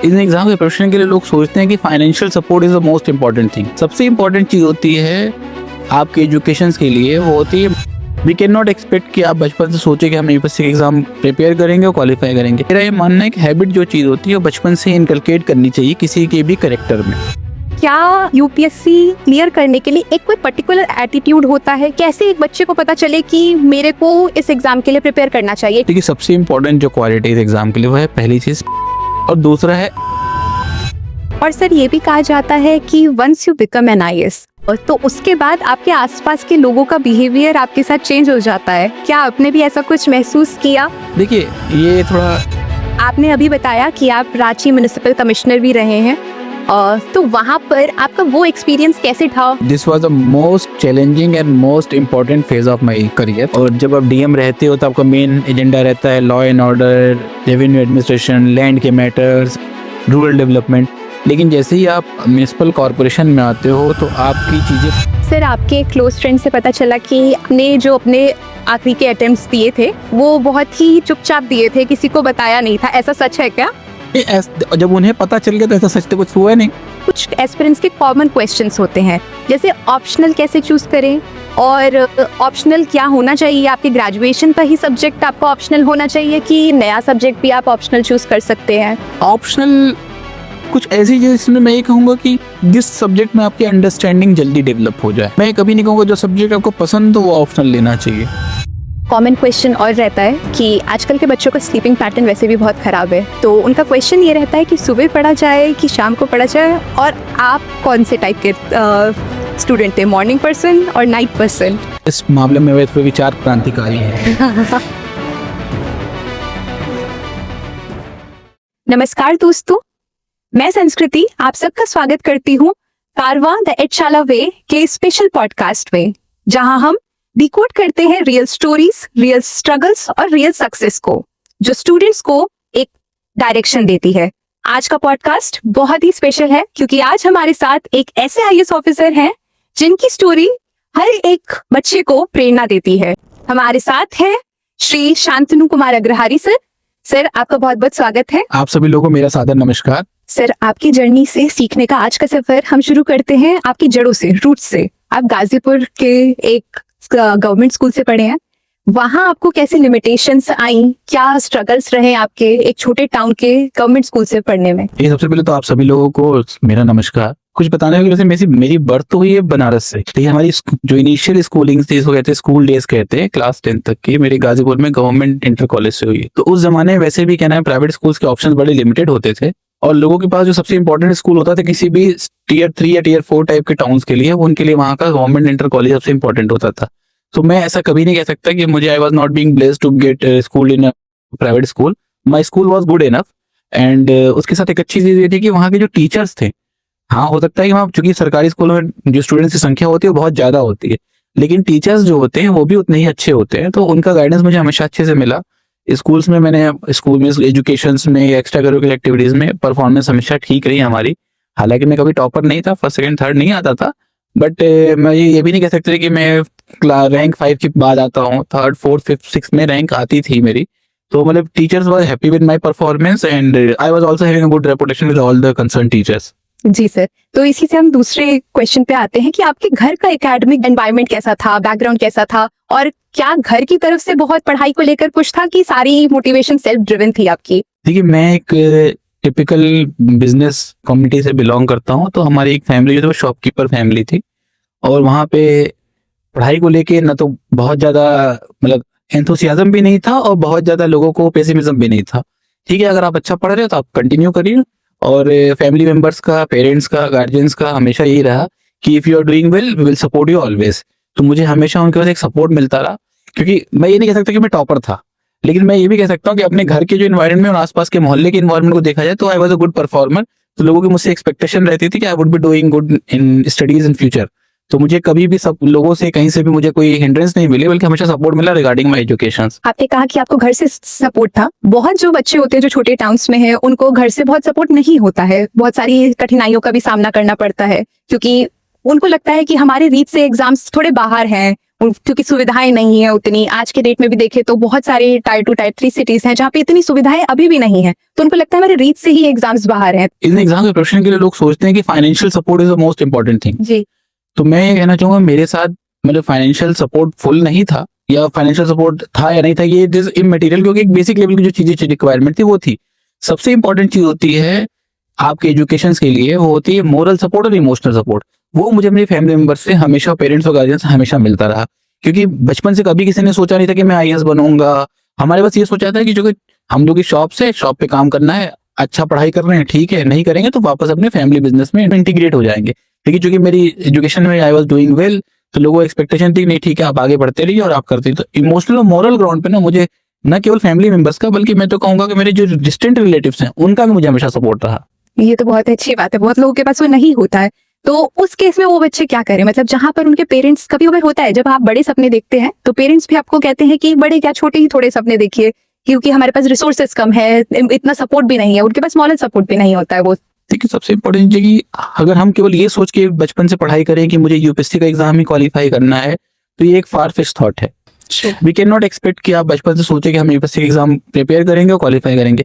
In exam के preparation के लिए लोग सोचते हैं कि financial support is the most important thing. सबसे इंपॉर्टेंट चीज़ होती है आपके एजुकेशन के लिए, वो होती है वी कैन नॉट एक्सपेक्ट कि आप बचपन से सोचे कि हम यूपीएससी के एग्जाम प्रिपेयर करेंगे और क्वालिफाई करेंगे। मेरा ये मानना है कि हैबिट जो चीज़ होती है वो बचपन से इनकलकेट करनी चाहिए किसी के भी करेक्टर में। क्या यूपीएससी क्लियर करने के लिए एक कोई पर्टिकुलर एटीट्यूड होता है? कैसे एक बच्चे को पता चले कि मेरे को इस एग्जाम के लिए प्रिपेयर करना चाहिए? देखिए, सबसे इंपॉर्टेंट जो क्वालिटी एग्जाम के लिए वो है पहली चीज़, और दूसरा है और सर ये भी कहा जाता है कि once you become an IAS और तो उसके बाद आपके आसपास के लोगों का बिहेवियर आपके साथ चेंज हो जाता है। क्या आपने भी ऐसा कुछ महसूस किया? देखिए, ये थोड़ा आपने अभी बताया कि आप रांची म्युनिसिपल कमिश्नर भी रहे हैं, तो वहाँ पर आपका वो एक्सपीरियंस कैसे था? This was the most challenging and most important phase of my career. और जब आप डीएम रहते हो तो आपका मेन एजेंडा रहता है law and order, revenue administration, land के मैटर्स, रूरल डेवलपमेंट। लेकिन जैसे ही आप म्यूनिसिपल कॉरपोरेशन में आते हो तो आपकी चीज़ें। सर, आपके क्लोज फ्रेंड से पता चला कि आपने जो अपने आखिरी के अटेम्प्ट्स दिए थे वो बहुत ही चुपचाप दिए थे, किसी को बताया नहीं था, ऐसा सच है क्या? जब उन्हें पता चल गया तो ऐसा सच तो कुछ हुआ नहीं। कुछ एस्पिरेंट्स के कॉमन क्वेश्चंस होते हैं, जैसे ऑप्शनल कैसे चूज करें और ऑप्शनल क्या होना चाहिए? आपके ग्रेजुएशन का ही सब्जेक्ट आपको ऑप्शनल होना चाहिए कि नया सब्जेक्ट भी आप ऑप्शनल चूज कर सकते हैं? ऑप्शनल कुछ ऐसी चीज़ जिसमें मैं ये कहूँगा कि जिस सब्जेक्ट में आपकी अंडरस्टैंडिंग जल्दी डेवलप हो जाए। मैं कभी नहीं कहूँगा जो सब्जेक्ट आपको पसंद हो वो ऑप्शनल लेना चाहिए। कॉमन क्वेश्चन और रहता है कि आजकल के बच्चों का स्लीपिंग पैटर्न वैसे भी बहुत ख़राब है, तो उनका क्वेश्चन ये रहता है कि सुबह पढ़ा जाए कि शाम को पढ़ा जाए, और आप कौन से टाइप के स्टूडेंट थे, मॉर्निंग पर्सन और नाइट पर्सन? इस मामले में वे थोड़े विचार क्रांतिकारी हैं। नमस्कार दोस्तों, मैं संस्कृति आप सबका स्वागत करती हूँ कारवां द एडशाला वे के स्पेशल पॉडकास्ट में, जहां हम डिकोड करते हैं रियल स्टोरीज, रियल स्ट्रगल्स और रियल सक्सेस को, जो स्टूडेंट्स को एक डायरेक्शन देती है। आज का पॉडकास्ट बहुत ही स्पेशल है क्योंकि आज हमारे साथ एक ऐसे आईएएस ऑफिसर हैं जिनकी स्टोरी हर एक बच्चे को प्रेरणा देती है। हमारे साथ है श्री शांतनु कुमार अग्रहारी सर। सर, आपका बहुत बहुत स्वागत है। आप सभी लोगों को मेरा सादर नमस्कार। सर, आपकी जर्नी से सीखने का आज का सफर हम शुरू करते हैं आपकी जड़ों से, रूट से। आप गाजीपुर के एक गवर्नमेंट स्कूल से पढ़े हैं, वहां आपको कैसे लिमिटेशंस आई, क्या स्ट्रगल्स रहे आपके एक छोटे टाउन के गवर्नमेंट स्कूल से पढ़ने में? ये सबसे पहले तो आप सभी लोगों को मेरा नमस्कार। कुछ बताने की वजह से मेरी बर्थ तो हुई है बनारस से, लेकिन हमारी जो इनिशियल स्कूलिंग थी, इसको कहते हैं स्कूल डेज कहते हैं, क्लास 10 तक की मेरी गाजीपुर में गवर्नमेंट इंटर कॉलेज से हुई है। तो उस जमाने में वैसे भी कहना है प्राइवेट स्कूल्स के ऑप्शन बड़े लिमिटेड होते थे, और लोगों के पास जो सबसे इंपॉर्टेंट स्कूल होता था किसी भी टियर 3 या टियर 4 टाइप के टाउन्स के लिए, उनके लिए वहाँ का गवर्नमेंट इंटर कॉलेज सबसे इंपॉर्टेंट होता था। तो मैं ऐसा कभी नहीं कह सकता कि मुझे I was not being blessed to get school in private school. My school was good enough, and उसके साथ एक अच्छी चीज ये थी कि वहाँ के जो टीचर्स थे, हाँ हो सकता है कि वहाँ चूंकि सरकारी स्कूलों में जो स्टूडेंट्स की संख्या होती है वो बहुत ज्यादा होती है, लेकिन टीचर्स जो होते हैं वो भी उतने ही अच्छे होते हैं। तो उनका गाइडेंस मुझे हमेशा अच्छे से मिला। स्कूल्स में मैंने स्कूल में एजुकेशन में, एक्स्ट्रा करिकुलर एक्टिविटीज में परफॉर्मेंस हमेशा ठीक रही हमारी। हालांकि मैं कभी टॉपर नहीं था, फर्स्ट सेकंड थर्ड नहीं आता था, बट मैं ये भी नहीं कह सकते कि मैं रैंक 5 के बाद आता हूँ, थर्ड फोर्थ फिफ्थ सिक्स में रैंक आती थी मेरी। तो मतलब teachers were happy with my performance and I was also having a good reputation with all the concern teachers. जी सर, तो इसी से हम दूसरे क्वेश्चन पे आते हैं कि आपके घर का एकेडमिक एनवायरनमेंट कैसा था, बैकग्राउंड कैसा था, और क्या घर की तरफ से बहुत पढ़ाई को लेकर कुछ था कि सारी मोटिवेशन सेल्फ ड्रिवन थी आपकी? देखिए, मैं एक टिपिकल बिजनेस कम्युनिटी से बिलोंग करता हूँ। तो हमारी एक फैमिली जो थी वो शॉपकीपर फैमिली थी, और वहाँ पे पढ़ाई को लेके ना तो बहुत ज्यादा मतलब एंथुसियाज्म भी नहीं था और बहुत ज्यादा लोगों को पेसिमिज्म भी नहीं था। ठीक है, अगर आप अच्छा पढ़ रहे हो तो आप कंटिन्यू करिए, और फैमिली मेंबर्स का, पेरेंट्स का, गार्जियंस का हमेशा यही रहा कि if you are doing well we will support you always. तो मुझे हमेशा उनके पास एक सपोर्ट मिलता रहा, क्योंकि मैं ये नहीं कह सकता कि मैं टॉपर था, लेकिन मैं ये भी कह सकता हूँ कि अपने घर के जो इन्वायरमेंट और आसपास के मोहल्ले के इन्वायरमेंट को देखा जाए तो I was a good performer. तो लोगों की मुझसे एक्सपेक्टेशन रहती थी कि I would be doing good in studies in future. तो मुझे कभी भी सब लोगों से कहीं से भी मुझे कोई हिंड्रेंस नहीं मिली, बल्कि हमेशा सपोर्ट मिला रिगार्डिंग माय एजुकेशन। आपने कहा कि आपको घर से सपोर्ट था। बहुत जो बच्चे होते हैं जो छोटे टाउन्स में हैं, उनको घर से बहुत सपोर्ट नहीं होता है, बहुत सारी कठिनाइयों का भी सामना करना पड़ता है, क्योंकि उनको लगता है कि हमारे रीच से एग्जाम्स थोड़े बाहर हैं, क्योंकि सुविधाएं नहीं है उतनी, आज के डेट में भी देखें तो बहुत सारे टायर 2 टायर 3 सिटीज हैं जहाँ पे इतनी सुविधाएं अभी भी नहीं है, तो उनको लगता है हमारे रीच से ही एग्जाम्स बाहर हैं। इन एग्जाम के प्रिपरेशन के लिए लोग सोचते हैं कि financial support is the most important thing. जी तो मैं ये कहना चाहूंगा, मेरे साथ मतलब फाइनेंशियल सपोर्ट फुल नहीं था, या फाइनेंशियल सपोर्ट था या नहीं था ये इज इमटेरियल, क्योंकि एक बेसिक लेवल की जो चीजें रिक्वायरमेंट थी वो थी। सबसे इंपॉर्टेंट चीज होती है आपके एजुकेशन के लिए, वो होती है मोरल सपोर्ट और इमोशनल सपोर्ट। वो मुझे अपनी फैमिली मेंबर से हमेशा, पेरेंट्स और गार्जियन से हमेशा मिलता रहा, क्योंकि बचपन से कभी किसी ने सोचा नहीं था कि मैं आईएएस बनूंगा। हमारे पास ये सोचा था कि जो कि हम लोग की शॉप पे काम करना है, अच्छा पढ़ाई कर रहे हैं, ठीक है, नहीं करेंगे तो वापस अपने फैमिली बिजनेस में इंटीग्रेट हो जाएंगे। लेकिन चूंकि मेरी एजुकेशन में आई वाज डूइंग वेल, तो लोगों को एक्सपेक्टेशन थी नहीं ठीक है आप आगे बढ़ते रहिए और आप करते रहिए। तो इमोशनल और मोरल ग्राउंड पे ना मुझे न केवल फैमिली मेंबर्स का, बल्कि मैं तो कहूंगा कि मेरे जो डिस्टेंट रिलेटिव्स हैं उनका भी मुझे हमेशा सपोर्ट रहा। ये तो बहुत अच्छी बात है, बहुत लोगों के पास वो नहीं होता है। तो उस केस में वो बच्चे क्या करें, मतलब जहां पर उनके पेरेंट्स, कभी कभार होता है जब आप बड़े सपने देखते हैं तो पेरेंट्स भी आपको कहते हैं कि बड़े क्या छोटे ही थोड़े सपने देखिए, क्योंकि हमारे पास रिसोर्सेज कम है, इतना सपोर्ट भी नहीं है, उनके पास मॉरल सपोर्ट भी नहीं होता है। वो देखिए सबसे इम्पोर्टेंट है कि अगर हम केवल ये सोच के बचपन से पढ़ाई करें कि मुझे यूपीएससी का एग्जाम ही क्वालिफाई करना है, तो ये एक फार फिच थॉट है। वी कैन नॉट एक्सपेक्ट कि आप बचपन से सोचे कि हम यूपीएससी का एग्जाम प्रिपेयर करेंगे और क्वालिफाई करेंगे।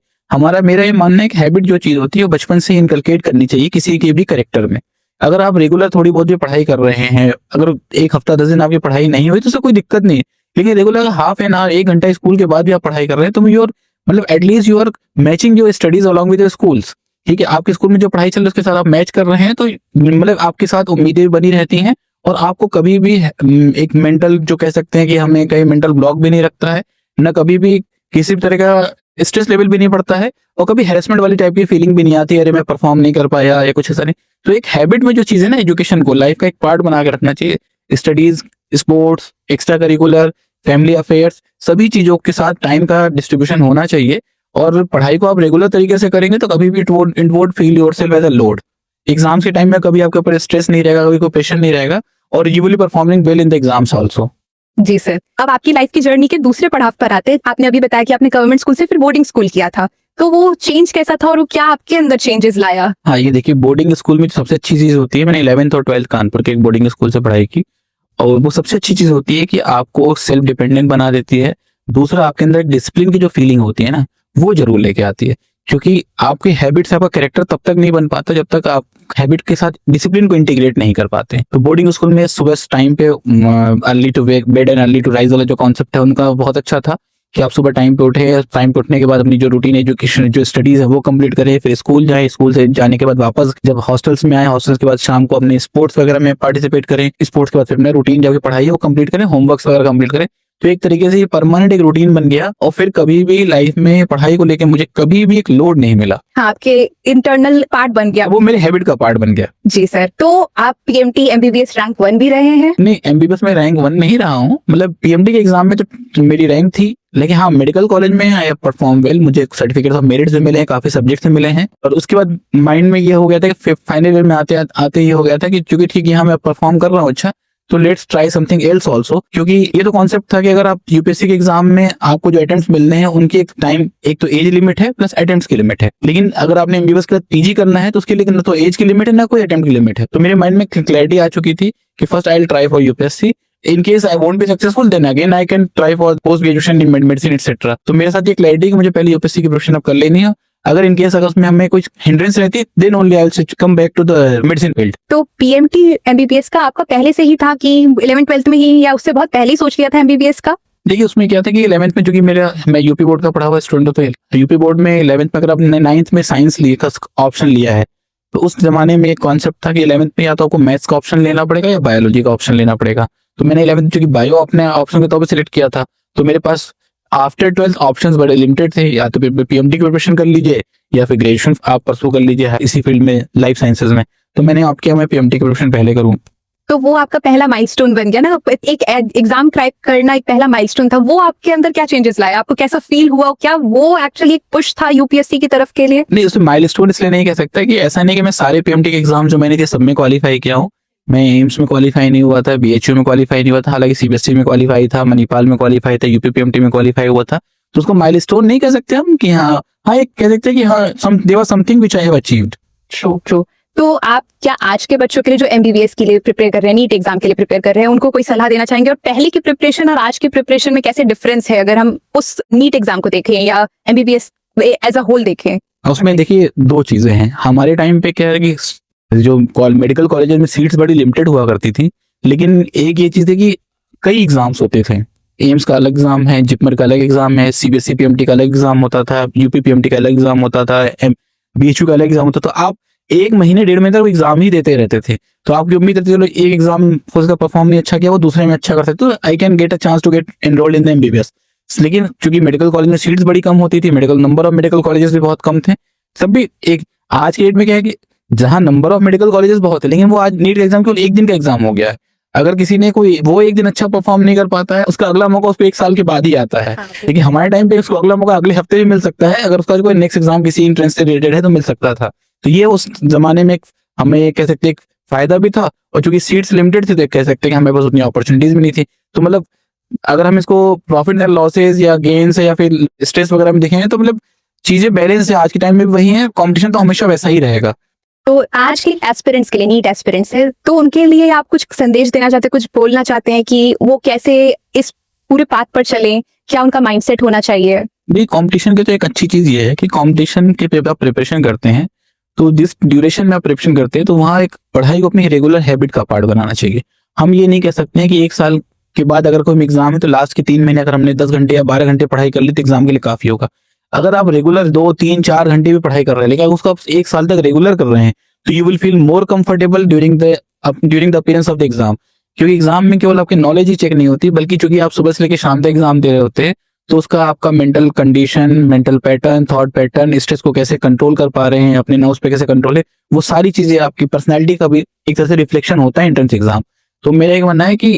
मेरा ये मानना है कि हैबिट जो चीज होती है वो बचपन से इनकलकेट करनी चाहिए किसी के भी करेक्टर में। अगर आप रेगुलर थोड़ी बहुत भी पढ़ाई कर रहे हैं, अगर एक हफ्ता 10 दिन आपकी पढ़ाई नहीं हुई तो उससे कोई दिक्कत नहीं है, लेकिन रेगुलर हाफ एन आवर 1 घंटा स्कूल के बाद भी आप पढ़ाई कर रहे हैं तो योर मतलब at least you are matching your studies along with your schools. ठीक है, आपके स्कूल में जो पढ़ाई चल रही है उसके साथ आप मैच कर रहे हैं, तो मतलब आपके साथ उम्मीदें बनी रहती हैं और आपको कभी भी एक मेंटल, जो कह सकते हैं कि हमें कहीं मेंटल ब्लॉक भी नहीं रखता है, न कभी भी किसी भी तरह का स्ट्रेस लेवल भी नहीं पड़ता है, और कभी हैरेसमेंट वाली टाइप की फीलिंग भी नहीं आती, अरे मैं परफॉर्म नहीं कर पाया या कुछ ऐसा नहीं। तो एक हैबिट में जो चीजें ना, एजुकेशन को लाइफ का एक पार्ट बना के रखना चाहिए। Studies, sports, extra curricular, family affairs, सभी चीजों के साथ टाइम का डिस्ट्रीब्यूशन होना चाहिए। और पढ़ाई को आप रेगुलर तरीके से करेंगे तो कभी भी it won't feel yourself as a load. Exams के टाइम में कभी आपके ऊपर स्ट्रेस नहीं रहेगा, कभी कोई प्रेशर नहीं रहेगा, और you will be performing well in the exams also. जी सर, अब आपकी लाइफ की जर्नी के दूसरे पड़ाव पर आते हैं। आपने अभी बताया कि आपने गवर्नमेंट स्कूल से फिर बोर्डिंग स्कूल किया था, तो वो चेंज कैसा था और वो क्या आपके अंदर चेंजेस लाया? हाँ, ये देखिए बोर्डिंग स्कूल में सबसे अच्छी चीज होती है, मैंने 11th और 12th कानपुर के एक बोर्डिंग स्कूल से पढ़ाई की, और वो सबसे अच्छी चीज होती है कि आपको सेल्फ डिपेंडेंट बना देती है। दूसरा, आपके अंदर डिसिप्लिन की जो फीलिंग होती है ना, वो जरूर लेके आती है, क्योंकि आपकी हैबिट से आपका कैरेक्टर तब तक नहीं बन पाता जब तक आप हैबिट के साथ डिसिप्लिन को इंटीग्रेट नहीं कर पाते। तो बोर्डिंग स्कूल में सुबह टाइम पे early to wake bed and early to rise वाला जो कॉन्सेप्ट है उनका बहुत अच्छा था, कि आप सुबह टाइम पे उठे, टाइम पे उठने के बाद अपनी जो रूटीन एजुकेशन जो स्टडीज है वो कंप्लीट करें, फिर स्कूल जाए, स्कूल से जाने के बाद वापस जब हॉस्टल्स में आए, हॉस्टल्स के बाद शाम को अपने स्पोर्ट्स वगैरह में पार्टिसिपेट करें, स्पोर्ट्स के बाद फिर अपना रूटीन जो पढ़ाई है वो कंप्लीट करें, होमवर्क वगैरह कंप्लीट करें। तो एक तरीके से ये परमानेंट एक रूटीन बन गया, और फिर कभी भी लाइफ में पढ़ाई को लेकर मुझे कभी भी एक लोड नहीं मिला। हाँ, आपके इंटरनल पार्ट बन गया, वो मेरे हैबिट का पार्ट बन गया। जी सर, तो आप पीएमटी एमबीबीएस रैंक 1 भी रहे हैं? नहीं, एमबीबीएस में रैंक 1 नहीं रहा हूँ, मतलब पीएमटी के एग्जाम में तो मेरी रैंक थी, लेकिन हाँ मेडिकल कॉलेज में आई परफॉर्म वेल, मुझे सर्टिफिकेट ऑफ मेरिट से मिले हैं, काफी सब्जेक्ट से मिले हैं। और उसके बाद माइंड में ये हो गया था कि फाइनल ईयर में आते ये हो गया था कि चूंकि ठीक है यहाँ मैं परफॉर्म कर रहा हूँ अच्छा, तो let's try something else also. क्योंकि ये तो कॉन्सेप्ट था कि अगर आप यूपीएससी के एग्जाम में आपको जो अटेम्प्ट्स मिलने हैं उनकी एक टाइम, एक तो एज लिमिट है प्लस अटेम्प्ट्स की लिमिट है, लेकिन अगर आपने एमबीबीएस का पीजी करना है तो उसके लिए ना तो एज की लिमिट है ना कोई अटेम्प्ट की लिमिट है। तो मेरे माइंड में क्लैरिटी आ चुकी थी कि first I will try for UPSC, in case I won't be successful then again I can try for post graduation in medicine etcetera. तो मेरे साथ ये क्लैरिटी कि मुझे पहले यूपीएससी की प्रिपरेशन अब कर लेनी है, अगर इन केस अगर उसमें हमें कुछ हिंड्रेंस रहती then only I will come back to the medicine field. तो पीएमटी एमबीबीएस का आपका पहले से ही था कि 11th 12th में ही, या उससे बहुत पहले ही सोच लिया था एमबीबीएस का? देखिए उसमें क्या था कि 11th में, चूंकि मैं यूपी बोर्ड का पढ़ा हुआ स्टूडेंट, तो यूपी बोर्ड में 11th में अगर आपने 9th में साइंस लिए का ऑप्शन लिया है, तो उस जमाने में एक कॉन्सेप्ट था कि 11th में या तो आपको मैथ्स का ऑप्शन लेना पड़ेगा या बायोलॉजी का ऑप्शन लेना पड़ेगा। तो मैंने 11th चूंकि बायो अपने ऑप्शन के तौर पर सिलेक्ट किया था, तो मेरे पास आफ्टर 12th ऑप्शंस बड़े लिमिटेड थे, या तो पीएमटी की प्रिपरेशन कर लीजिए या फिर ग्रेजुएशन आप परसू कर लीजिए इसी फील्ड में, लाइफ साइंसेज में। तो मैंने ऑप्ट किया मैं पीएमटी की प्रिपरेशन पहले करूं। तो वो आपका पहला माइलस्टोन बन गया ना, एक एग्जाम क्रैक करना एक पहला माइलस्टोन था। वो आपके अंदर क्या चेंजेस लाया, आपको कैसा फील हुआ, क्या वो एक्चुअली एक पुश था यूपीएससी की तरफ के लिए? नहीं, उसमें माइलस्टोन इसलिए नहीं कह सकता कि ऐसा नहीं कि मैं सारे पीएमटी के एग्जाम जो मैंने सब में क्वालिफाई किया हूँ। मैं एम्स में क्वालिफाई नहीं हुआ था, बीएचयू में क्वालिफाई नहीं हुआ था, हालांकि सीबीएसई में क्वालिफाई था, मणिपाल में क्वालिफाई था, यूपी पीएमटी में क्वालिफाई हुआ था। तो उसको माइलस्टोन नहीं कह सकते हम कि हाँ एक कह सकते हैं कि हाँ there was something which I have achieved. True true. तो आप क्या आज के बच्चों के लिए जो एमबीबीएस के लिए प्रिपेयर कर रहे हैं, नीट एग्जाम के लिए प्रिपेयर कर रहे हैं, उनको कोई सलाह देना चाहेंगे? और पहले की प्रिपरेशन और आज की प्रिपरेशन में कैसे डिफरेंस है, अगर हम उस नीट एग्जाम को देखें या एमबीबीएस एज अ होल देखें? उसमें देखिए दो चीजें हैं। हमारे टाइम पे क्या है कि जो मेडिकल कॉलेजेस में सीट्स बड़ी लिमिटेड हुआ करती थी, लेकिन एक ये चीज है कि कई एग्जाम्स होते थे। एम्स का अलग एग्जाम है, जिपमर का अलग एग्जाम है, सीबीएसई पीएमटी का अलग एग्जाम होता था, यूपी पीएमटी का अलग एग्जाम होता था, बीएचयू का अलग एग्जाम होता था। तो आप एक महीने डेढ़ महीने तक एग्जाम ही देते रहते थे। तो आपकी उम्मीद रहती थी चलो एक एग्जाम हो सकता परफॉर्म नहीं अच्छा किया, वो दूसरे में अच्छा कर सकते, तो I can get a chance to get enrolled in the MBBS. लेकिन चूंकि मेडिकल कॉलेज में सीट्स बड़ी कम होती थी, medical number of medical colleges भी बहुत कम थे, तब भी एक आज की डेट में क्या है कि जहां नंबर ऑफ मेडिकल कॉलेजेस बहुत है, लेकिन वो आज नीट एग्जाम केवल एक दिन का एग्जाम हो गया है। अगर किसी ने कोई वो एक दिन अच्छा परफॉर्म नहीं कर पाता है, उसका अगला मौका उसको एक साल के बाद ही आता है। लेकिन हमारे टाइम पे उसको अगला मौका अगले हफ्ते भी मिल सकता है, अगर उसका कोई नेक्स्ट एग्जाम किसी एंट्रेंस से रिलेटेड है तो मिल सकता था। तो ये उस जमाने में हमें कह सकते एक फायदा भी था, और चूंकि सीट्स लिमिटेड थी तो कह सकते हैं कि हमें पास उतनी अपॉर्चुनिटीज भी नहीं थी। तो मतलब अगर हम इसको प्रॉफिट एंड लॉसेज या गेन्स या फिर स्ट्रेस वगैरह में देखेंगे तो मतलब चीजें बैलेंस है, आज के टाइम में भी वही है, कंपटीशन तो हमेशा वैसा ही रहेगा। तो आज के एस्पिरेंट्स के लिए, नीट एस्पिरेंट्स है, तो उनके लिए आप कुछ संदेश देना चाहते हैं, कुछ बोलना चाहते हैं कि वो कैसे इस पूरे पाथ पर चलें, क्या उनका माइंडसेट होना चाहिए? नहीं, कंपटीशन की तो एक अच्छी चीज ये है कि कंपटीशन के पे आप प्रिपरेशन करते हैं तो जिस ड्यूरेशन में आप प्रिपरेशन करते हैं तो वहाँ एक पढ़ाई को अपनी रेगुलर हैबिट का पार्ट बनाना चाहिए। हम ये नहीं कह सकते हैं कि एक साल के बाद अगर कोई एग्जाम है तो लास्ट के 3 महीने अगर हमने 10 घंटे या 12 घंटे पढ़ाई कर ली तो एग्जाम के लिए काफी होगा। अगर आप रेगुलर 2, 3, 4 घंटे भी पढ़ाई कर रहे हैं, लेकिन उसको आप एक साल तक रेगुलर कर रहे हैं तो you will feel more comfortable during the appearance of the exam. क्योंकि एग्जाम में केवल आपकी नॉलेज ही चेक नहीं होती, बल्कि चूंकि आप सुबह से लेकर शाम तक एग्जाम दे रहे होते हैं तो उसका आपका mental condition, mental pattern, thought pattern, stress को कैसे कंट्रोल कर पा रहे हैं, अपने नर्व्स पे कैसे कंट्रोल है, वो सारी चीजें आपकी पर्सनैलिटी का भी एक तरह से रिफ्लेक्शन होता है एंट्रेंस एग्जाम। तो मेरा एक मानना है कि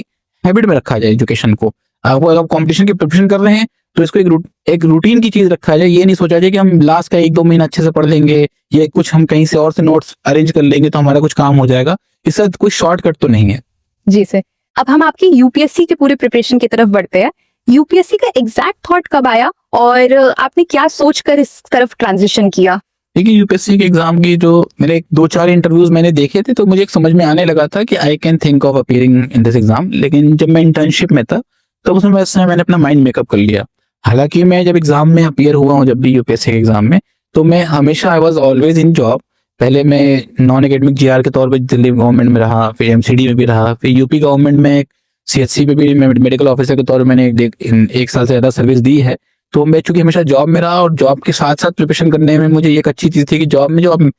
हैबिट में रखा जाए एजुकेशन को। आपको अगर कॉम्पिटिशन की प्रिपरेशन कर रहे हैं तो इसको एक रूटीन की चीज रखा जाए। ये नहीं सोचा जाए कि हम लास्ट का 1-2 महीना अच्छे से पढ़ लेंगे या कुछ हम कहीं से और से नोट्स अरेंज कर लेंगे तो हमारा कुछ काम हो जाएगा। इससे कोई शॉर्टकट तो नहीं है। जी सर, अब हम आपकी यूपीएससी के पूरे प्रिपरेशन की तरफ बढ़ते हैं। यूपीएससी का एग्जैक्ट थॉट कब आया और आपने क्या सोचकर इस तरफ ट्रांजिशन किया? देखिए, यूपीएससी के एग्जाम की जो मेरे 2-4 इंटरव्यूज मैंने देखे थे तो मुझे एक समझ में आने लगा था कि I can think of appearing in this exam. लेकिन जब मैं इंटर्नशिप में था तो उसमें मैंने अपना माइंड मेकअप कर लिया। हालांकि मैं जब एग्जाम में अपीयर हुआ हूँ, जब भी यूपीएससी के एग्जाम में, तो मैं हमेशा I was always in job. पहले मैं नॉन एकेडमिक जीआर के तौर पर दिल्ली गवर्नमेंट में रहा, फिर एमसीडी में भी रहा, फिर यूपी गवर्नमेंट में सीएचसी पे भी मेडिकल ऑफिसर के तौर पर मैंने 1 साल से ज्यादा सर्विस दी है। तो मैं चूंकि हमेशा जॉब में रहा और जॉब के साथ साथ प्रिपरेशन करने में मुझे एक अच्छी चीज थी कि जॉब में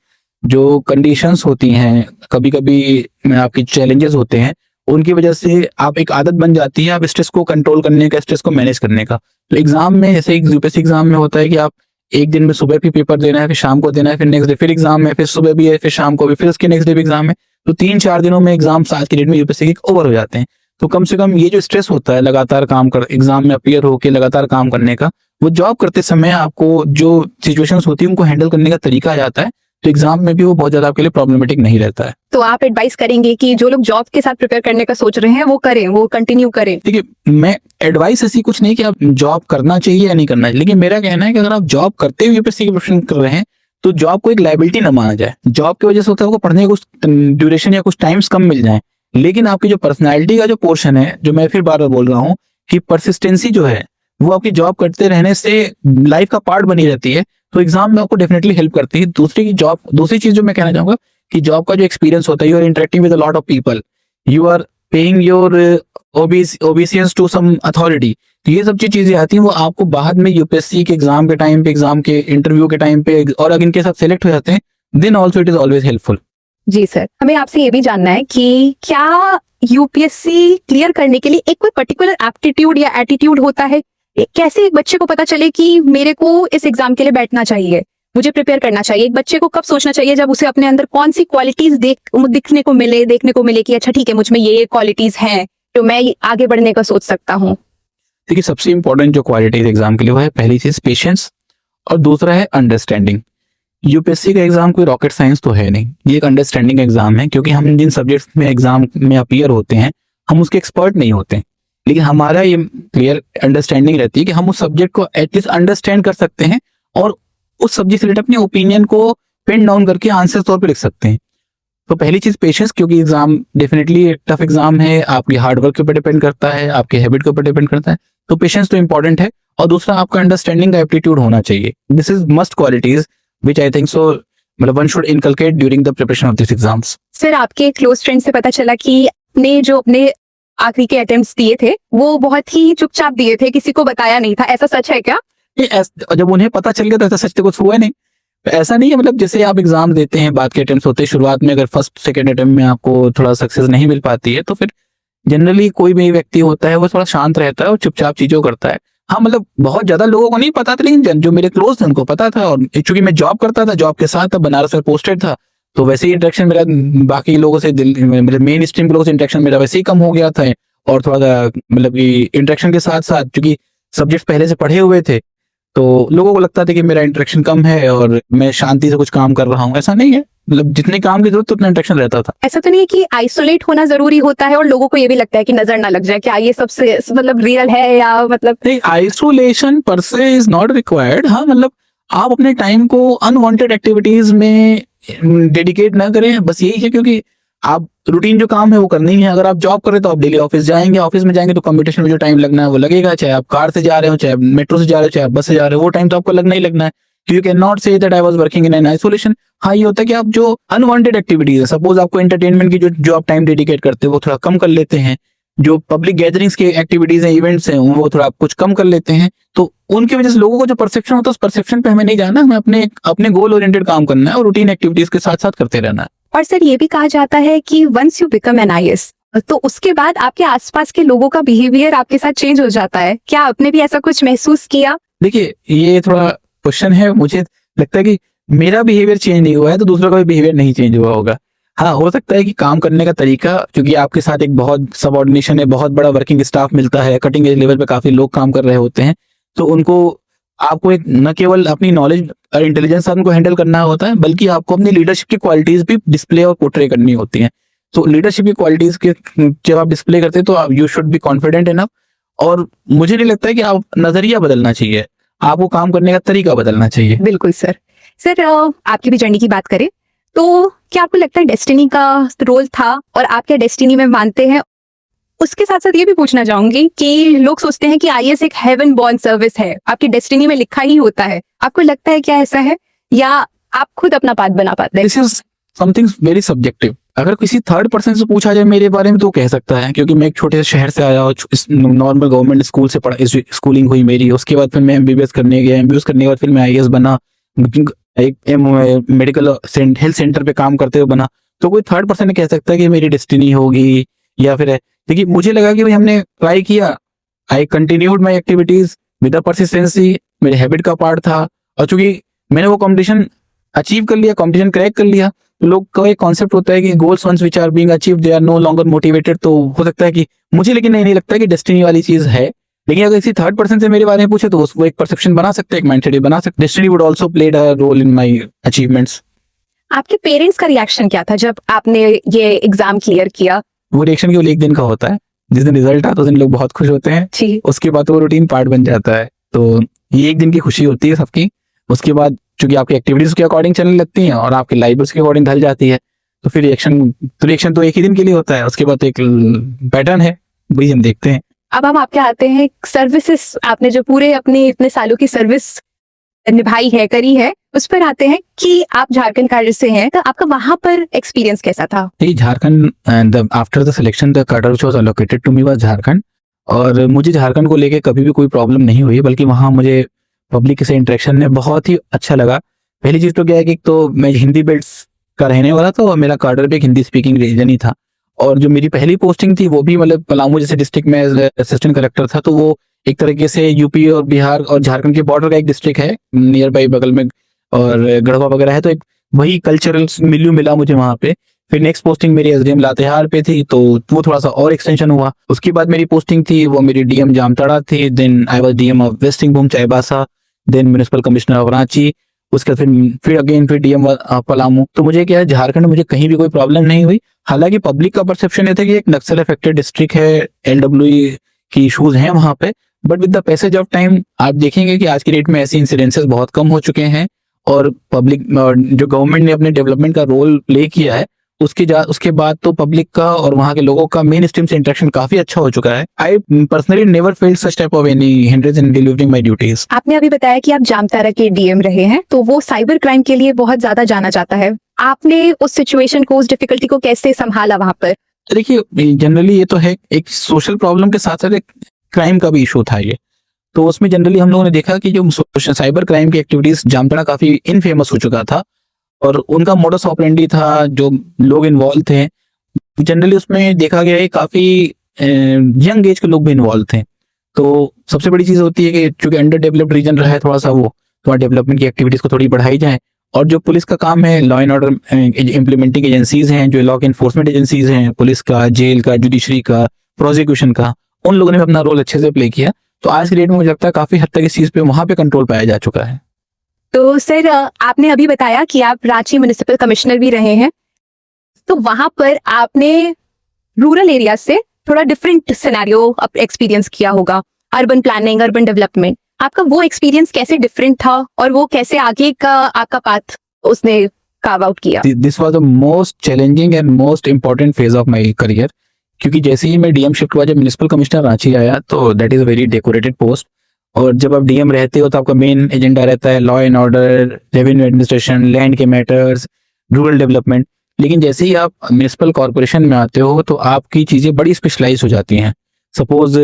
जो कंडीशंस होती हैं, कभी कभी आपकी चैलेंजेस होते हैं, उनकी वजह से आप एक आदत बन जाती है आप स्ट्रेस को कंट्रोल करने का, स्ट्रेस को मैनेज करने का। तो एग्जाम में जैसे यूपीएससी एग्जाम में होता है कि आप एक दिन में सुबह भी पेपर देना है, फिर शाम को देना है, फिर नेक्स्ट डे फिर एग्जाम है, फिर सुबह भी है, फिर शाम को भी, फिर उसके नेक्स्ट डे भी एग्जाम है। तो 3-4 दिनों में एग्जाम आज की डेट में यूपीएससी के ओवर हो जाते हैं। तो कम से कम ये जो स्ट्रेस होता है लगातार काम कर एग्जाम में अपीयर होकर लगातार काम करने का, वो जॉब करते समय आपको जो सिचुएशंस होती है उनको हैंडल करने का तरीका आ जाता है। तो एग्जाम में भी वो बहुत ज्यादा आपके लिए प्रॉब्लमेटिक नहीं रहता है। तो आप एडवाइस करेंगे कि जो लोग जॉब के साथ प्रिपेयर करने का सोच रहे हैं वो करें, वो कंटिन्यू करें? देखिए, मैं एडवाइस ऐसी कुछ नहीं कि आप जॉब करना चाहिए या नहीं करना चाहिए, लेकिन मेरा कहना है कि अगर आप जॉब करते हुए यूपीएससी की प्रिपरेशन कर रहे हैं तो जॉब को एक लायबिलिटी ना माना जाए। जॉब की वजह से होता है आपको पढ़ने का कुछ ड्यूरेशन या कुछ टाइम्स कम मिल जाए, लेकिन आपकी जो पर्सनैलिटी का जो पोर्शन है, जो मैं फिर बार बार बोल रहा हूँ कि परसिस्टेंसी जो है वो आपकी जॉब करते रहने से लाइफ का पार्ट बनी रहती है। तो एग्जाम में आपको डेफिनेटली हेल्प करती है। दूसरी चीज जो मैं कहना चाहूंगा कि जॉब का जो एक्सपीरियंस होता है, you are interacting with a lot of people, you are paying your obeisance to some authority. तो ये सब जो चीजें आती हैं वो आपको बाद में यूपीएससी के एग्जाम के टाइम पे, एग्जाम के इंटरव्यू के टाइम पे, और अगर इनके साथ सेलेक्ट हो जाते हैं then also it is always helpful. जी सर, हमें आपसे ये भी जानना है कि क्या यूपीएससी क्लियर करने के लिए एक कोई पर्टिकुलर एप्टीट्यूड या एटीट्यूड होता है? कैसे एक बच्चे को पता चले कि मेरे को इस एग्जाम के लिए बैठना चाहिए, मुझे प्रिपेयर करना चाहिए? एक बच्चे को कब सोचना चाहिए जब उसे अपने अंदर कौन सी क्वालिटीज देखने को मिले कि अच्छा ठीक है, मुझ में ये क्वालिटीज हैं तो मैं आगे बढ़ने का सोच सकता हूँ? देखिए, सबसे इंपॉर्टेंट जो क्वालिटीज एग्जाम के लिए वो है, पहली चीज पेशेंस और दूसरा है अंडरस्टैंडिंग। यूपीएससी का एग्जाम कोई रॉकेट साइंस तो है नहीं, ये एक अंडरस्टैंडिंग एग्जाम है। क्योंकि हम जिन सब्जेक्ट्स में एग्जाम में अपीयर होते हैं हम उसके एक्सपर्ट नहीं होते, लेकिन हमारा ये क्लियर अंडरस्टैंडिंग रहती है कि हम उस सब्जेक्ट को एटलीस्ट अंडरस्टैंड कर सकते हैं और उस सब्जेक्ट से रिलेटेड अपने ओपिनियन को पेन डाउन करके आंसर तौर पे लिख सकते हैं। तो पहली चीज पेशेंस, क्योंकि एग्जाम डेफिनेटली टफ एग्जाम है, आपकी हार्डवर्क के ऊपर डिपेंड करता है, आपके हैबिट के ऊपर डिपेंड करता है, तो पेशेंस तो इंपॉर्टेंट है। और दूसरा आपका अंडरस्टैंडिंग का एप्टीट्यूड होना चाहिए। This is must qualities which I think so मतलब one should inculcate during the preparation of this exams. Sir, आपके क्लोज फ्रेंड से पता चला कि आपने जो अपने आखिरी के अटेम्प्ट्स दिए थे वो बहुत ही चुपचाप दिए थे, किसी को बताया नहीं था, ऐसा सच है क्या? जब उन्हें पता चल गया तो ऐसा सच तो कुछ हुआ नहीं। ऐसा नहीं है, मतलब जैसे आप एग्जाम देते हैं, बाद के अटेम्प्ट्स होते हैं, शुरुआत में अगर फर्स्ट सेकंड अटेम्प्ट में आपको थोड़ा सक्सेस नहीं मिल पाती है तो फिर जनरली कोई भी व्यक्ति होता है वो थोड़ा शांत रहता है और चुपचाप चीजों करता है। हाँ, मतलब बहुत ज्यादा लोगों को नहीं पता था, लेकिन जो मेरे क्लोज थे उनको पता था। और चूंकि मैं जॉब करता था, जॉब के साथ था, बनारस में पोस्टेड था, तो वैसे ही इंटरेक्शन मेरा बाकी लोगों से, मेरे मेन स्ट्रीम के लोगों से इंटरेक्शन मेरा वैसे ही कम हो गया था। और थोड़ा सा मतलब कि इंटरेक्शन के साथ साथ चूंकि सब्जेक्ट पहले से पढ़े हुए थे तो लोगों को लगता था कि मेरा इंटरेक्शन कम है और मैं शांति से कुछ काम कर रहा हूँ। ऐसा नहीं है, मतलब जितने काम की जरूरत उतना इंटरेक्शन रहता था। ऐसा तो नहीं है कि आइसोलेट होना जरूरी होता है और लोगों को ये भी लगता है कि नजर ना लग जाए, क्या ये सबसे मतलब रियल है या मतलब? नहीं, आइसोलेशन पर से इज नॉट रिक्वायर्ड। हाँ, मतलब आप अपने टाइम को अनवांटेड एक्टिविटीज में डेडिकेट ना करें, बस यही है। क्योंकि आप रूटीन जो काम है वो करनी है। अगर आप जॉब करें तो आप डेली ऑफिस जाएंगे, ऑफिस में जाएंगे तो कंप्यूटेशन में जो टाइम लगना है वो लगेगा, चाहे आप कार से जा रहे हो, चाहे मेट्रो से जा रहे हो, चाहे आप बस से जा रहे हो, वो टाइम तो आपको लगना ही लगना है। You can not say that I was working in an isolation. हाँ, ये होता है कि आप जो अनवांटेड एक्टिविटीज है, सपोज आपको एंटरटेनमेंट की जो आप टाइम डेडिकेट करते हो वो थोड़ा कम कर लेते हैं, जो पब्लिक गैदरिंग्स की एक्टिविटीज हैं, इवेंट्स हैं, वो थोड़ा आप कुछ कम कर लेते हैं, तो उनकी वजह से लोगों को जो परसेप्शन होता है उस परसेप्शन पे हमें नहीं जाना, हमें अपने गोल ओरिएंटेड काम करना है और रूटीन एक्टिविटीज के साथ साथ करते रहना है। और सर, ये भी कहा जाता है कि once you become an IAS तो उसके बाद आपके आसपास के लोगों का बिहेवियर आपके साथ चेंज हो जाता है। क्या आपने भी ऐसा कुछ महसूस किया? देखिए, ये थोड़ा क्वेश्चन है, मुझे लगता है कि मेरा बिहेवियर चेंज नहीं हुआ है तो दूसरा का भी बिहेवियर नहीं चेंज हुआ होगा। हाँ, हो सकता है कि काम करने का तरीका, क्योंकि आपके साथ एक बहुत सबऑर्डिनेशन है, बहुत बड़ा वर्किंग स्टाफ मिलता है, कटिंग एज लेवल पे काफी लोग काम कर रहे होते हैं, तो उनको आपको एक न केवल अपनी नॉलेज और इंटेलिजेंस उनको हैंडल करना होता है, बल्कि आपको अपनी लीडरशिप की क्वालिटीज भी डिस्प्ले और पोर्ट्रे करनी होती हैं। तो लीडरशिप की क्वालिटीज के जब आप डिस्प्ले करते हैं तो you should be confident enough. और मुझे नहीं लगता है कि आप नजरिया बदलना चाहिए, आपको काम करने का तरीका बदलना चाहिए। बिल्कुल सर। सर, आपकी भी जर्नी की बात करें तो क्या आपको लगता है डेस्टिनी का रोल था और आप क्या डेस्टिनी में मानते हैं? उसके साथ साथ ये भी पूछना चाहूंगी कि लोग सोचते हैं कि आईएएस एक हेवन बॉर्न सर्विस है, आपकी डेस्टिनी में लिखा ही होता है। आपको लगता है क्या ऐसा है या आप खुद अपना पाथ बना पाते हैं? This is something very subjective. अगर किसी थर्ड पर्सन से पूछा जाए मेरे बारे में तो कह सकता है, क्योंकि मैं एक छोटे से शहर से आया और नॉर्मल गवर्नमेंट स्कूल से पढ़ा, स्कूलिंग हुई मेरी। उसके बाद फिर मैं एमबीबीएस करने गया, एमबीबीएस करने के बाद फिर मैं आईएएस बना, एक मेडिकल हेल्थ सेंटर पे काम करते हुए बना। तो कोई थर्ड पर्सन कह सकता है कि मेरी डेस्टिनी होगी या फिर है। देखिए, मुझे लगा कि भाई हमने ट्राई किया, I continued my activities with persistency, मेरे हैबिट का पार्ट था। और चूंकि मैंने वो कॉम्पिटिशन अचीव कर लिया, कॉम्पिटिशन क्रैक कर लिया, तो लोग का एक कॉन्सेप्ट होता है कि goals once which are being achieved they are no longer motivated. तो हो सकता है कि मुझे, लेकिन नहीं लगता कि डेस्टिनी वाली चीज है। लेकिन अगर किसी थर्ड पर्सन से मेरे बारे में पूछे तो वो एक परसेप्शन बना सकते हैं, एक माइंडसेट बना सकते। Destiny would also played a role in my achievements. आपके पेरेंट्स का रिएक्शन क्या था जब आपने ये एग्जाम क्लियर किया? वो रिएक्शन केवल एक दिन का होता है, जिस दिन रिजल्ट आता है उस दिन लोग बहुत खुश होते हैं, जी। उसके बाद तो वो रूटीन पार्ट बन जाता है। तो ये एक दिन की खुशी होती है सबकी। उसके बाद चूंकि आपकी एक्टिविटीज के अकॉर्डिंग चलने लगती हैं और आपकी लाइफ उसके अकॉर्डिंग ढल जाती है, तो फिर रिएक्शन तो एक ही दिन के लिए होता है। उसके बाद तो एक पैटर्न है, वही हम देखते हैं। अब हम आपके आते हैं सर्विसेज, आपने जो पूरे अपने इतने सालों की सर्विस निभाई है, करी है, उस पर आते हैं कि आप झारखंड कार्य से हैं, तो आपका वहां पर एक्सपीरियंस कैसा था? Jharkhand, after the selection the cadre which was allocated to me was Jharkhand. और मुझे झारखंड को लेके कभी भी कोई प्रॉब्लम नहीं हुई, बल्कि वहाँ मुझे पब्लिक से इंटरेक्शन में बहुत ही अच्छा लगा। पहली चीज तो क्या है कि तो मैं हिंदी बेल्ट का रहने वाला था और मेरा कार्डर भी एक हिंदी स्पीकिंग रीजन ही था। और जो मेरी पहली पोस्टिंग थी वो भी मतलब पलामू जैसे डिस्ट्रिक्ट में असिस्टेंट कलेक्टर था, तो वो एक तरीके से यूपी और बिहार और झारखंड के बॉर्डर का एक डिस्ट्रिक्ट है नियर बाई, बगल में, और गढ़वा वगैरह है, तो एक वही कल्चरल मिल्यू मिला मुझे वहाँ पे। फिर नेक्स्ट पोस्टिंग मेरी एसडीएम लातेहार पे थी, तो वो थोड़ा सा और एक्सटेंशन हुआ। उसके बाद मेरी पोस्टिंग थी वो मेरी डीएम जामताड़ा थी, then I was DM of West Singhbhum Chaibasa, then municipal commissioner of Ranchi, उसके फिर डीएम पलामू। तो मुझे क्या है, झारखंड में मुझे कहीं भी कोई प्रॉब्लम नहीं हुई। हालांकि पब्लिक का परसेप्शन ये था कि एक नक्सल अफेक्टेड डिस्ट्रिक्ट है, एलडब्ल्यूई की इश्यूज हैं वहां पे, but with the passage of time आप देखेंगे कि आज की डेट में ऐसे इंसिडेंसेस बहुत कम हो चुके हैं और पब्लिक जो गवर्नमेंट ने अपने डेवलपमेंट का रोल प्ले किया है उसके बाद तो पब्लिक का और वहाँ के लोगों का मेन स्ट्रीम से इंटरेक्शन काफी अच्छा हो चुका है। I personally never failed such type of any hindrance in delivering my duties. आपने अभी बताया कि आप जामतारा के डीएम रहे हैं, तो वो साइबर क्राइम के लिए बहुत ज्यादा जाना जाता है। आपने उस सिचुएशन को, उस डिफिकल्टी को कैसे संभाला वहां पर? देखिए जनरली ये तो है, एक सोशल प्रॉब्लम के साथ साथ एक क्राइम का भी इशू था ये। तो उसमें जनरली हम लोगों ने देखा कि जो साइबर क्राइम की एक्टिविटीज जामताड़ा काफी इनफेमस हो चुका था और उनका मोडस ऑपरेंडी था, जो लोग इन्वॉल्व थे जनरली उसमें देखा गया है काफी यंग एज के लोग भी इन्वॉल्व थे। तो सबसे बड़ी चीज होती है कि चूंकि अंडर डेवलप्ड रीजन रहा है थोड़ा सा, वो थोड़ा डेवलपमेंट की एक्टिविटीज को थोड़ी बढ़ाई जाए। और जो पुलिस का काम है, law and order implementing agencies हैं, जो लॉ एनफोर्समेंट एजेंसीज हैं, पुलिस का, जेल का, जुडिशरी का, प्रोसिक्यूशन का, उन लोगों ने भी अपना रोल अच्छे से प्ले किया। तो आज की डेट में मुझे लगता है काफी हद तक इस चीज पे वहां पे कंट्रोल पाया जा चुका है। तो सर, आपने अभी बताया कि आप रांची म्युनिसिपल कमिश्नर भी रहे हैं, तो वहां पर आपने रूरल एरिया से थोड़ा डिफरेंट सिनेरियो एक्सपीरियंस किया होगा, अर्बन प्लानिंग, अर्बन डेवलपमेंट। आपका वो एक्सपीरियंस कैसे डिफरेंट था और वो कैसे आगे का आपका पाथ उसने कार्व आउट किया? This was the most challenging and most important phase of my career, क्योंकि जैसे ही मैं डीएम शिफ्ट हुआ, जब म्युनिसिपल कमिश्नर रांची आया, तो that is a very decorated post. और जब आप डीएम रहते हो तो आपका मेन एजेंडा रहता है law and order, revenue administration, land के मैटर्स, रूरल डेवलपमेंट। लेकिन जैसे ही आप म्युनिसिपल कॉर्पोरेशन में आते हो तो आपकी चीजें बड़ी स्पेशलाइज हो जाती हैं। सपोज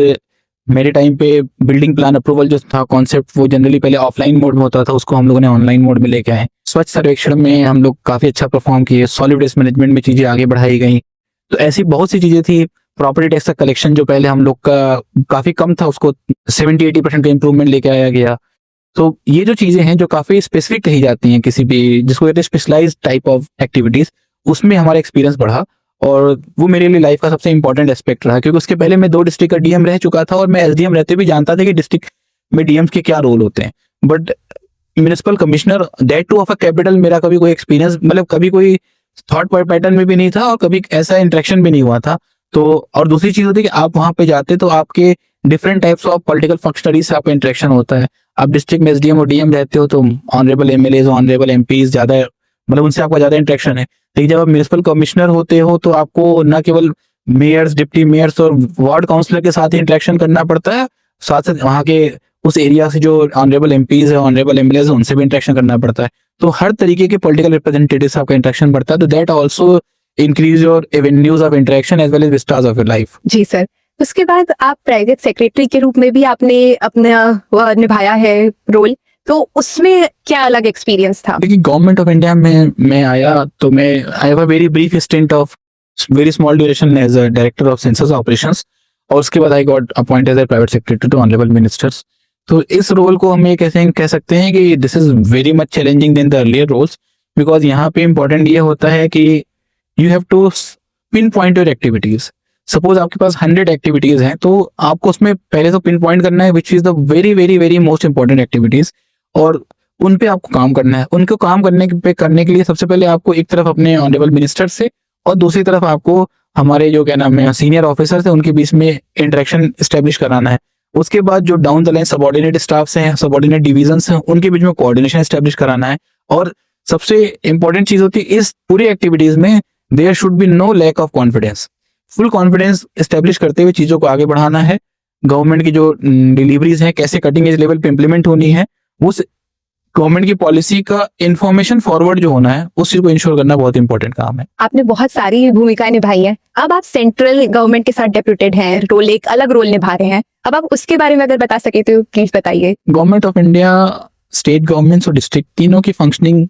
मेरे टाइम पे बिल्डिंग प्लान अप्रूवल जो था कॉन्सेप्ट, वो जनरली पहले ऑफलाइन मोड में होता था, उसको हम लोगों ने ऑनलाइन मोड में लेके आए। स्वच्छ सर्वेक्षण में हम लोग काफी अच्छा परफॉर्म किए, सॉलिड वेस्ट मैनेजमेंट में चीजें आगे बढ़ाई गई। तो ऐसी बहुत सी चीजें थी। प्रॉपर्टी टैक्स का कलेक्शन जो पहले हम लोग का काफी कम था, उसको 70-80% का इंप्रूवमेंट लेके आया गया। तो ये जो चीजें हैं जो काफी स्पेसिफिक कही जाती हैं, किसी भी जिसको कहते हैं स्पेशलाइज्ड टाइप ऑफ एक्टिविटीज, उसमें हमारा एक्सपीरियंस बढ़ा। और वो मेरे लिए लाइफ का सबसे इंपॉर्टेंट एस्पेक्ट रहा, क्योंकि उसके पहले मैं 2 डिस्ट्रिक्ट का डीएम रह चुका था और मैं एसडीएम रहते भी जानता था कि डिस्ट्रिक्ट में डीएम्स के क्या रोल होते हैं। But municipal commissioner, that two of a capital, मेरा कभी कोई एक्सपीरियंस, मतलब कभी कोई थॉट पैटर्न में भी नहीं था और कभी ऐसा इंटरेक्शन भी नहीं हुआ था। तो और दूसरी चीज होती है कि आप वहां पे जाते तो आपके different types of political functionaries से आपका इंटरेक्शन होता है। आप डिस्ट्रिक्ट में एसडीएम और डीएम रहते हो तो ऑनरेबल एमएलए, ऑनरेबल एमपीज ज्यादा, मतलब उनसे आपका ज्यादा इंटरेक्शन है। लेकिन जब आप म्युनिसिपल कमिश्नर होते हो तो आपको न केवल मेयर्स, डिप्टी मेयर्स और वार्ड काउंसलर के साथ ही इंटरेक्शन करना पड़ता है, साथ साथ वहाँ के उस एरिया से जो ऑनरेबल एमपीज है, ऑनरेबल एमएलए है, उनसे भी इंटरेक्शन करना पड़ता है। तो हर तरीके के पॉलिटिकल रिप्रेजेंटेटिव से आपका इंटरेक्शन बढ़ता है। तो that also increase your avenues of interaction as well as vistas of your life. जी सर। उसके बाद आप प्राइवेट सेक्रेटरी के रूप में भी आपने अपना निभाया है रोल, तो उसमें क्या अलग एक्सपीरियंस था? देखिए, गवर्नमेंट ऑफ इंडिया में मैं आया तो मैं I have a very brief stint of very small duration as a director of census operations, और उसके बाद I got appointed as private secretary to honourable ministers. तो इस रोल को हम ये कह सकते हैं कि this is very much challenging than the earlier roles, because यहाँ पे इंपॉर्टेंट ये होता है कि you have to pinpoint your activities. Suppose आपके पास 100 एक्टिविटीज हैं, तो आपको उसमें पहले तो पिन पॉइंट करना है which is the very very very most important activities, और उन पे आपको काम करना है। उनको काम करने के लिए सबसे पहले आपको एक तरफ अपने ऑनरेबल मिनिस्टर से और दूसरी तरफ आपको हमारे जो क्या नाम है सीनियर ऑफिसर्स हैं उनके बीच में इंटरेक्शन स्टेब्लिश कराना है। उसके बाद जो down the line subordinate staffs हैं, सबऑर्डिनेट डिविजन्स हैं, उनके बीच में कोऑर्डिनेशन स्टेब्लिश कराना है। और सबसे इंपॉर्टेंट चीज होती है इस पूरी एक्टिविटीज में, there should be no lack of confidence. Full confidence establish करते हुए चीजों को आगे बढ़ाना है। गवर्नमेंट की जो डिलीवरीज हैं कैसे कटिंग एज लेवल पे इंप्लीमेंट होनी है, उस गवर्नमेंट की पॉलिसी का इंफॉर्मेशन फॉरवर्ड जो होना है उस चीज को इंश्योर करना बहुत इंपॉर्टेंट काम है। आपने बहुत सारी भूमिकाएं निभाई हैं। अब आप सेंट्रल गवर्नमेंट के साथ डेप्यूटेड हैं, रोल एक अलग रोल निभा रहे हैं। अब आप उसके बारे में अगर बता सके तो प्लीज बताइए। Government of India, state governments और डिस्ट्रिक्ट तीनों की फंक्शनिंग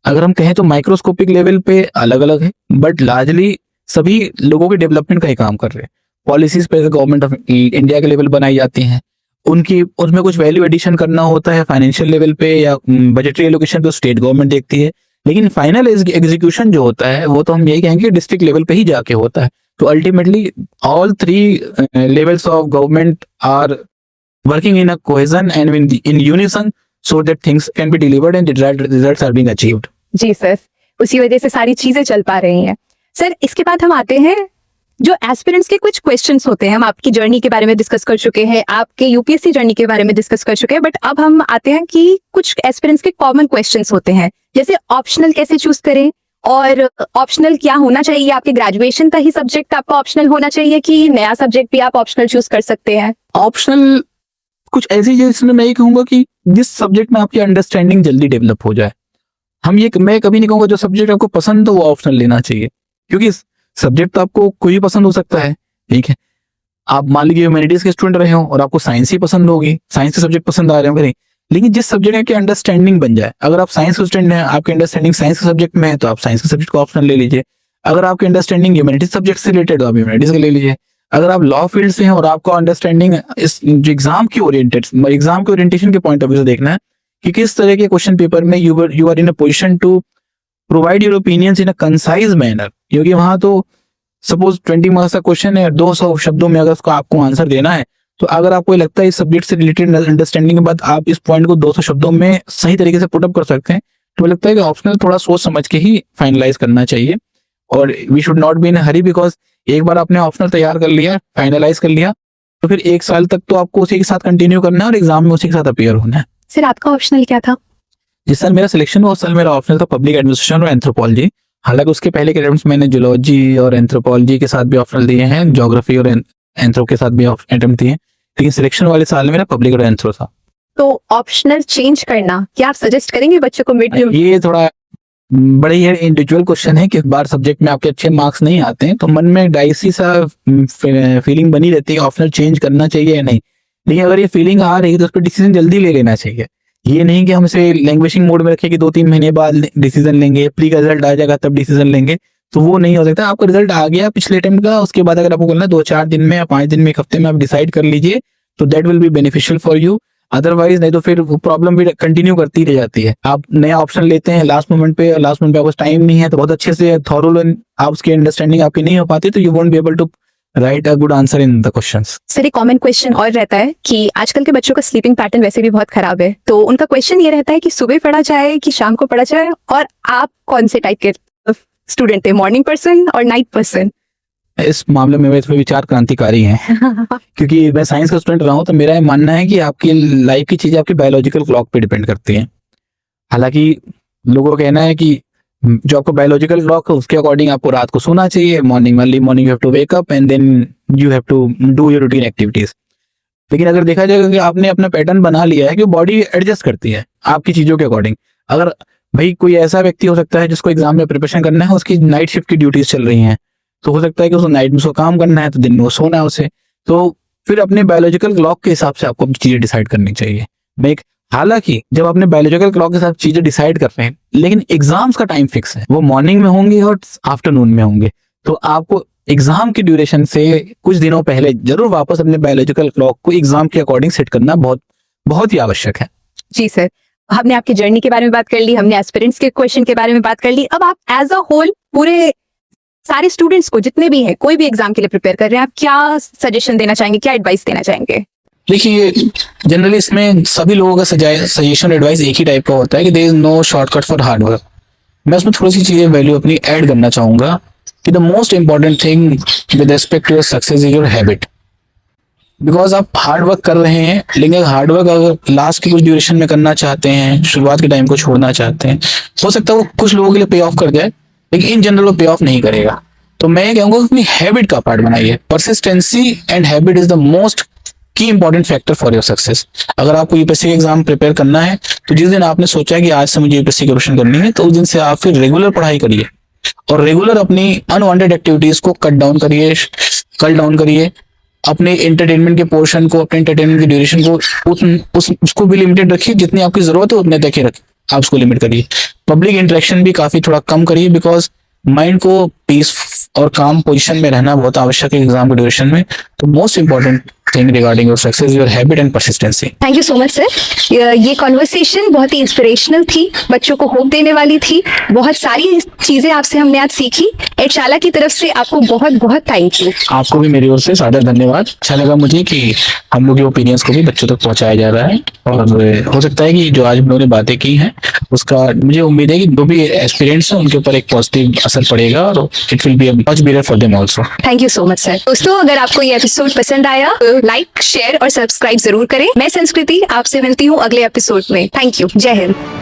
अगर हम कहें तो माइक्रोस्कोपिक लेवल पे अलग अलग है, बट लार्जली सभी लोगों के डेवलपमेंट का ही काम कर रहे हैं। पॉलिसीज पे गवर्नमेंट ऑफ इंडिया के लेवल बनाई जाती हैं, उनकी उसमें कुछ वैल्यू एडिशन करना होता है फाइनेंशियल लेवल पे या बजटरी एलोकेशन पे स्टेट गवर्नमेंट देखती है, लेकिन फाइनल एग्जीक्यूशन जो होता है वो तो हम यही कहेंगे डिस्ट्रिक्ट लेवल पे ही जाके होता है। तो ultimately all 3 levels of government are working in a cohesion and in unison so that things can be delivered and results are being achieved. जी सर, उसी वजह से सारी चीजें चल पा रही हैं। सर, इसके बाद हम आते हैं जो एस्पिरेंट्स के कुछ क्वेश्चंस होते हैं। हम आपकी जर्नी के बारे में डिस्कस कर चुके हैं, आपके यूपीएससी जर्नी के बारे में डिस्कस कर चुके हैं, बट अब हम आते हैं कि कुछ एस्पिरेंट्स के कॉमन क्वेश्चंस होते हैं, जैसे ऑप्शनल कैसे चूज करें और ऑप्शनल क्या होना चाहिए? आपके ग्रेजुएशन का ही सब्जेक्ट आपका ऑप्शनल होना चाहिए कि नया सब्जेक्ट भी आप ऑप्शनल चूज कर सकते हैं? ऑप्शनल कुछ ऐसी चीज इसमें मैं ये कहूंगा कि जिस सब्जेक्ट में आपकी अंडरस्टैंडिंग जल्दी डेवलप हो जाए। मैं कभी नहीं कहूंगा जो सब्जेक्ट आपको पसंद है वो ऑप्शनल लेना चाहिए, क्योंकि सब्जेक्ट तो आपको कोई भी पसंद हो सकता है। ठीक है, आप मान लीजिए ह्यूमैनिटीज के स्टूडेंट रहे हो और आपको साइंस ही पसंद होगी, साइंस के सब्जेक्ट पसंद आ रहे होंगे, लेकिन जिस सब्जेक्ट की अंडरस्टैंडिंग बन जाए, अगर आप साइंस के स्टूडेंट हैं, आपकी अंडरस्टैंडिंग साइंस के सब्जेक्ट में है तो आप साइंस के सब्जेक्ट को ऑप्शनल ले लीजिए। अगर आपकी अंडरस्टैंडिंग ह्यूमैनिटीज सब्जेक्ट से रिलेटेड, आप ह्यूमैनिटीज का ले लीजिए। अगर आप लॉ फील्ड से हैं और आपको अंडरस्टैंडिंग इस जो एग्जाम के ओरिएंटेशन के पॉइंट ऑफ व्यू से देखना है कि किस तरह के क्वेश्चन पेपर में you are in a position to provide your opinions in a concise manner, क्योंकि वहां तो सपोज 20 मार्क्स का क्वेश्चन है, 200 शब्दों में अगर उसको आपको आंसर देना है, तो अगर आपको लगता है इस सब्जेक्ट से रिलेटेड अंडरस्टैंडिंग के बाद आप इस पॉइंट को 200 शब्दों में सही तरीके से पुट अप कर सकते हैं, तो लगता है कि ऑप्शनल थोड़ा सोच समझ के ही फाइनलाइज करना चाहिए। और we should not be in hurry, because एक बार आपने ऑप्शनल तैयार कर लिया, फाइनलाइज कर लिया, तो फिर 1 साल तक तो आपको उसी के साथ कंटिन्यू करना है और एग्जाम में उसी के साथ अपीयर होना है। सर आपका ऑप्शनल क्या था? जिस साल मेरा सिलेक्शन हुआ उस साल मेरा ऑप्शनल था पब्लिक एडमिनिस्ट्रेशन और एंथ्रोपोलॉजी। हालांकि उसके पहले के अटेम्प्ट्स मैंने जूलॉजी और एंथ्रोपोलॉजी के साथ भी ऑप्शनल दिए हैं, ज्योग्राफी और एंथ्रो के साथ भी अटेम्प्ट दिए हैं, लेकिन सिलेक्शन वाले साल मेरा पब्लिक और एंथ्रो था। तो ऑप्शनल चेंज करना क्या आप सजेस्ट करेंगे बच्चों को मिड? ये थोड़ा बड़े ही इंडिविजुअल क्वेश्चन है कि इस बार सब्जेक्ट में आपके अच्छे मार्क्स नहीं आते हैं तो मन में डाइसी सा फीलिंग बनी रहती है ऑप्शनल चेंज करना चाहिए या नहीं। लेकिन अगर ये फीलिंग आ रही है तो उस पर डिसीजन जल्दी ले लेना चाहिए। ये नहीं कि हम इसे लैंग्वेजिंग मोड में रखें कि 2-3 महीने बाद डिसीजन लेंगे, प्री का रिजल्ट आ जाएगा तब डिसीजन लेंगे, तो वो नहीं हो सकता। आपका रिजल्ट आ गया पिछले अटेम्प्ट का, उसके बाद अगर आपको करना है 2-4 दिन में या 5 दिन में, 1 हफ्ते में आप डिसाइड कर लीजिए, तो that will be beneficial for you. Otherwise नहीं तो फिर वो प्रॉब्लम भी कंटिन्यू करती रह जाती है। आप नया ऑप्शन लेते हैं लास्ट मोमेंट पे, और लास्ट मोमेंट पे आपको टाइम नहीं है तो बहुत अच्छे से थॉरो आप उसकी अंडरस्टैंडिंग आपकी नहीं हो पाती, तो you won't be able to write a good answer in the questions. Sir एक कॉमन क्वेश्चन और रहता है कि आजकल के बच्चों का स्लीपिंग पैटर्न वैसे भी बहुत खराब है, तो उनका क्वेश्चन ये रहता है कि सुबह पढ़ा जाए कि शाम को पढ़ा जाए, और आप कौन से टाइप के स्टूडेंट थे, मॉर्निंग पर्सन और नाइट पर्सन? इस मामले में वे विचार क्रांतिकारी हैं क्योंकि मैं साइंस का स्टूडेंट रहा हूं, तो मेरा ये मानना है कि आपकी लाइफ की चीजें आपकी बायोलॉजिकल क्लॉक पे डिपेंड करती हैं। हालांकि लोगों का कहना है कि जो आपको बायोलॉजिकल क्लॉक है उसके अकॉर्डिंग आपको रात को सोना चाहिए, morning you have to wake up and then you have to do your routine activities. लेकिन अगर देखा जाएगा कि आपने अपना पैटर्न बना लिया है कि बॉडी एडजस्ट करती है आपकी चीजों के अकॉर्डिंग। अगर भाई कोई ऐसा व्यक्ति हो सकता है जिसको एग्जाम में प्रिपरेशन करना है, उसकी नाइट शिफ्ट की ड्यूटीज चल रही हैं, तो हो सकता है कि उसको नाइट में उसको काम करना है तो दिन में वो सोना है उसे, तो फिर अपने बायोलॉजिकल क्लॉक के हिसाब से आपको चीजें डिसाइड करनी चाहिए। हालांकि जब आपने बायोलॉजिकल क्लॉक के साथ चीजें डिसाइड कर रहे हैं, लेकिन एग्जाम्स का टाइम फिक्स है, वो मॉर्निंग में होंगे और आफ्टरनून में होंगे, तो आपको एग्जाम की ड्यूरेशन से कुछ दिनों पहले जरूर वापस अपने बायोलॉजिकल क्लॉक को एग्जाम के अकॉर्डिंग सेट करना बहुत बहुत ही आवश्यक है। जी सर, हमने आपकी जर्नी के बारे में बात कर ली, हमने एस्पिरेंट्स के क्वेश्चन के बारे में बात कर ली। अब आप एज अ होल पूरे सारे स्टूडेंट्स को, जितने भी हैं, कोई भी एग्जाम के लिए प्रिपेयर कर रहे हैं, आप क्या सजेशन देना चाहेंगे, क्या एडवाइस देना चाहेंगे? देखिए, जनरली इसमें सभी लोगों का सजेशन एडवाइस एक ही टाइप का होता है कि there is no shortcut for hard work. मैं उसमें थोड़ी सी चीजें वैल्यू अपनी ऐड करना चाहूंगा कि the most important thing with respect to your success is your habit. Because आप हार्ड वर्क कर रहे हैं, लेकिन हार्ड वर्क अगर लास्ट की कुछ ड्यूरेशन में करना चाहते हैं, शुरुआत के टाइम को छोड़ना चाहते हैं, हो सकता है वो कुछ लोगों के लिए पे ऑफ कर जाए, लेकिन इन जनरल वो पे ऑफ नहीं करेगा। तो मैं ये कहूंगा अपनी हैबिट का पार्ट बनाइए। Persistency and habit is the most key important factor for your success. अगर आपको यूपीएससी का एग्जाम प्रिपेयर करना है, तो जिस दिन आपने सोचा है कि आज से मुझे यूपीएससी की प्रिपरेशन करनी है, तो उस दिन से आप फिर रेगुलर पढ़ाई करिए और रेगुलर अपनी अनवांटेड एक्टिविटीज को कट डाउन करिए। अपने एंटरटेनमेंट के पोर्शन को, अपने एंटरटेनमेंट की ड्यूरेशन को उसको भी लिमिटेड रखिए, जितनी आपकी जरूरत है उतने तक ही रखिए, आप उसको लिमिट करिए। पब्लिक इंटरेक्शन भी काफी थोड़ा कम करिए, बिकॉज माइंड को पीस और काम पोजीशन में रहना बहुत आवश्यक है एग्जाम के ड्यूरेशन में। तो most important thing regarding your success your habit and persistency. Thank you so much sir, ये कॉन्वर्सेशन बहुत ही इंस्पिरेशनल थी, बच्चों को होप देने वाली थी। बहुत सारी चीजें आपसे हमने आज सीखी। एडशाला की तरफ से आपको बहुत बहुत थैंक यू। आपको भी मेरी ओर से सादर धन्यवाद। अच्छा लगा मुझे कि हम लोग के ओपिनियंस को भी बच्चों तक पहुंचाया जा रहा है, और हो सकता है कि जो आज हम लोगों ने बातें की हैं उसका मुझे उम्मीद है कि जो भी एस्पिरेंट्स हैं उनके ऊपर एक पॉजिटिव असर पड़ेगा, और it will be much better for them also. Thank you so much sir. दोस्तों, अगर आपको ये एपिसोड पसंद आया तो लाइक, शेयर और सब्सक्राइब जरूर करें। मैं संस्कृति आपसे मिलती हूँ अगले एपिसोड में। Thank you. जय हिंद।